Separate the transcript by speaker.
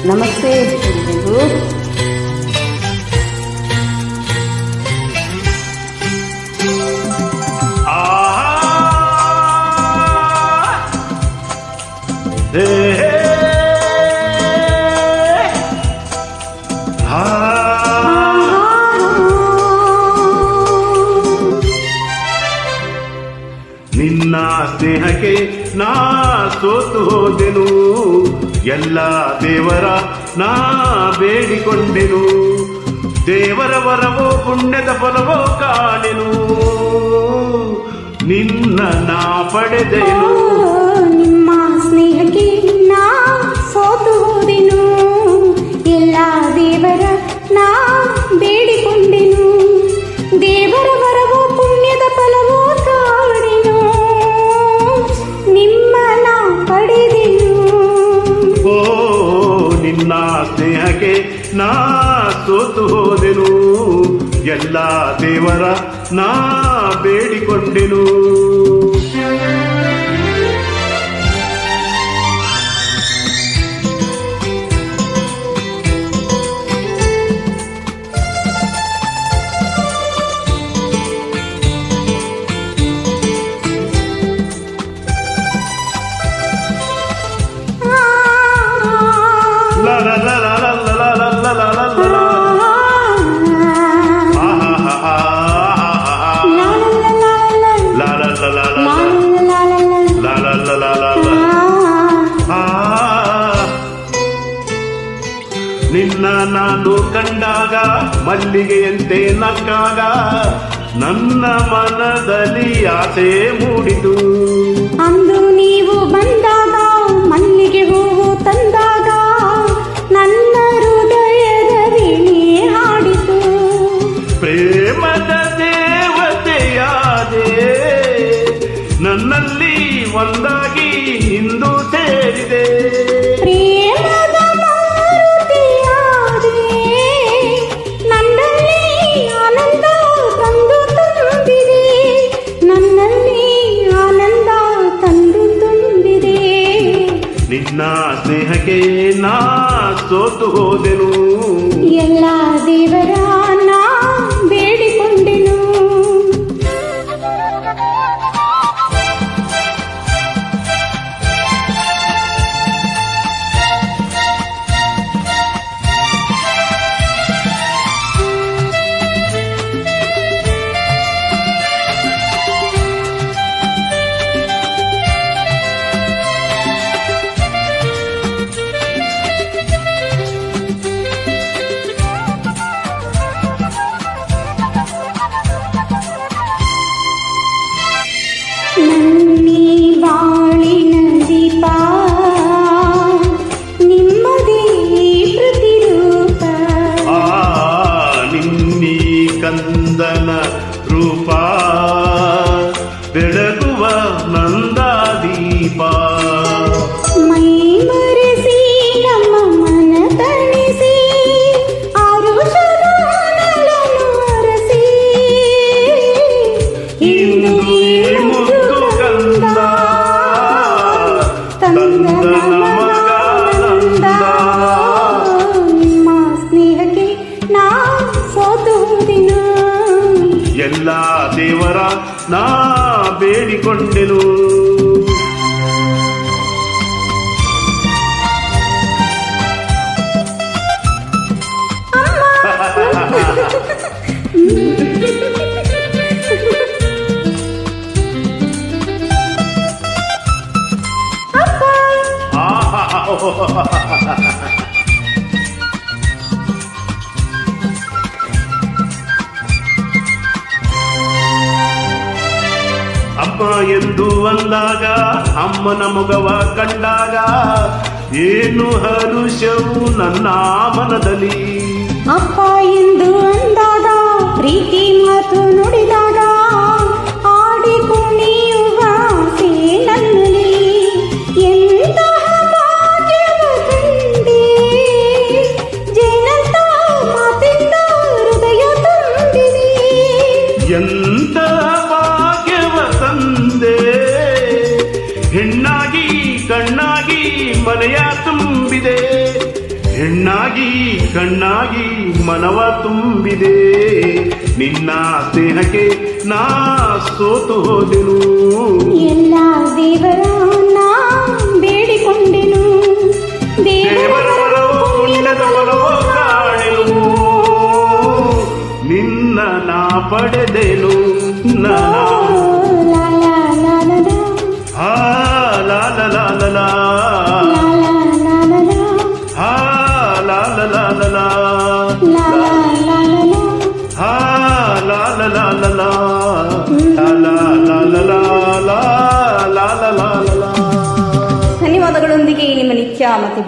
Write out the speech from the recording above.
Speaker 1: ನಮಸ್ತೆ ಎಲ್ರಿಗೂ.
Speaker 2: ನಿನ್ನ ಸ್ನೇಹಕ್ಕೆ ನಾ ಸೋತು ಹೋದೆನು, ಎಲ್ಲ ದೇವರ ನಾ ಬೇಡಿಕೊಂಡೆನು, ದೇವರ ವರವೋ ಪುಣ್ಯದ ಫಲವೋ ಕಾಣೆನು, ನಿನ್ನ ನಾ ಪಡೆದೆನು.
Speaker 1: ನಿಮ್ಮ ಸ್ನೇಹಕ್ಕೆ ನಾ ಸೋತು ಹೋದೆನು, ಎಲ್ಲ ದೇವರ ನಾ ಬೇಡಿಕೊಂಡೆನು, ದೇವರ ವರವೋ ಪುಣ್ಯದ ಫಲವೋ ಕಾಣೆನು, ನಿಮ್ಮ ನಾ ಪಡೆದೆನು.
Speaker 2: ಓ ನಿನ್ನ ಸ್ನೇಹಕ್ಕೆ ನಾ ಸೋತು ಹೋದೆನು, ಎಲ್ಲ ದೇವರ ನಾ ಬೇಡಿಕೊಂಡೆನು. ನಿನ್ನ ನಾನು ಕಂಡಾಗ ಮಲ್ಲಿಗೆಯಂತೆ ನಕ್ಕಾಗ ನನ್ನ ಮನದಲ್ಲಿ ಆಸೆ ಮೂಡಿತು.
Speaker 1: ಅಂದು ನೀವು ಬಂದಾಗ ಮಲ್ಲಿಗೆ ಹೂವು ತಂದಾಗ ನನ್ನ ಹೃದಯದ ವೀಣೆ ಹಾಡಿತು.
Speaker 2: ಪ್ರೇಮದ ದೇವತೆಯಾದೆ, ನನ್ನಲ್ಲಿ ಒಂದಾಗಿ ಇಂದು ಸೇರಿದೆ.
Speaker 1: ಪ್ರೇಮದ ಮಾರುತಿಯಾದೆ, ನನ್ನಲ್ಲಿ ಆನಂದ ತಂದು ತುಂಬಿದೆ, ನನ್ನಲ್ಲಿ ಆನಂದ ತಂದು ತುಂಬಿದೆ.
Speaker 2: ನಿನ್ನ ಸ್ನೇಹಕ್ಕೆ ನಾ ಸೋತು ಹೋದೆನು,
Speaker 1: ಎಲ್ಲ ದೇವರ ನಾ ಬೇಡಿಕೊಂಡೆನು. ನನ್ನಿ ಬಾಳಿನ ದೀಪ, ನಿಮ್ಮದೇ ಪ್ರತಿರೂಪ.
Speaker 2: ನಿನ್ನೀ ಕಂದನ ರೂಪ ಬೆಳಗುವ ನಂದಾದೀಪ.
Speaker 1: ಮೈ ಮರೆಸಿ ನಮ್ಮ ಮನ ತಣಿಸಿ ಆರುಷದ ನಲನು ಅರಸಿ,
Speaker 2: ಇಂದು ಈ ಮುದ್ದು ಕಂದ ತಂದ ನಮಗ ನಂದ.
Speaker 1: ನಿಮ್ಮ ಸ್ನೇಹಕ್ಕೆ ನಾ ಸೋತು ಹೋದೆನು,
Speaker 2: ಎಲ್ಲ ದೇವರ ನಾ ಬೇಡಿಕೊಂಡೆನು. ಅಮ್ಮ ಎಂದು ಅಂದಾಗ, ಅಮ್ಮನ ಮುಖವ ಕಂಡಾಗ ಏನು ಹರುಷವು ನನ್ನ ಮನದಲ್ಲಿ.
Speaker 1: ಅಪ್ಪ ಎಂದು ಅಂದಾಗ, ಪ್ರೀತಿ ಮಾತು ನುಡಿದಾಗ ಆಡಿ ಕುಣಿಯುವ ಆಸೆ ನನ್ನಲ್ಲಿ. ಎಂತಹ ಭಾಗ್ಯವ ಕಂಡೆ, ಜೇನಂತ ಮಾತಿಂದ ಹೃದಯ ತುಂಬಿದೆ.
Speaker 2: ಎಂತಹ ಭಾಗ್ಯವ ತಂದೆ, ಹೆಣ್ಣಾಗಿ ಕಣ್ಣಾಗಿ ಮನೆಯ ತುಂಬಿದೆ, ಹೆಣ್ಣಾಗಿ ಕಣ್ಣಾಗಿ ಮನವ ತುಂಬಿದೆ ನಿನ್ನ ಸ್ನೇಹಕ್ಕೆ ನಾ ಸೋತು ಹೋದೆನು
Speaker 1: ಎಲ್ಲ ದೇವರ ನಾ ಬೇಡಿಕೊಂಡೆನು
Speaker 2: ದೇವರ ಬಲವೋ ಪುಣ್ಯದ ಬಲವೋ ಕಾಣೆನು ನಿನ್ನ ನಾ ಪಡೆದೆನು
Speaker 1: ಲಾ ಲಾ ಲಾ ಲಾ ಲಾ.
Speaker 2: ಆ ಲಾ ಲಾ ಲಾ ಲಾ ಲಾ.
Speaker 1: ಲಾ ಲಾ ಲಾ ಲಾ ಲಾ.
Speaker 2: ಆ ಲಾ ಲಾ ಲಾ ಲಾ ಲಾ.
Speaker 1: ಲಾ ಲಾ ಲಾ ಲಾ ಲಾ.
Speaker 2: ಆ ಲಾ ಲಾ ಲಾ ಲಾ ಲಾ. ಲಾ ಲಾ ಲಾ ಲಾ ಲಾ ಲಾ. ಲಾ ಲಾ ಲಾ ಲಾ ಲಾ.
Speaker 3: ಧನ್ಯವಾದಗಳೊಂದಿಗೆ ನಿಮ್ಮ ನಿತ್ಯ ಮತ್ತೆ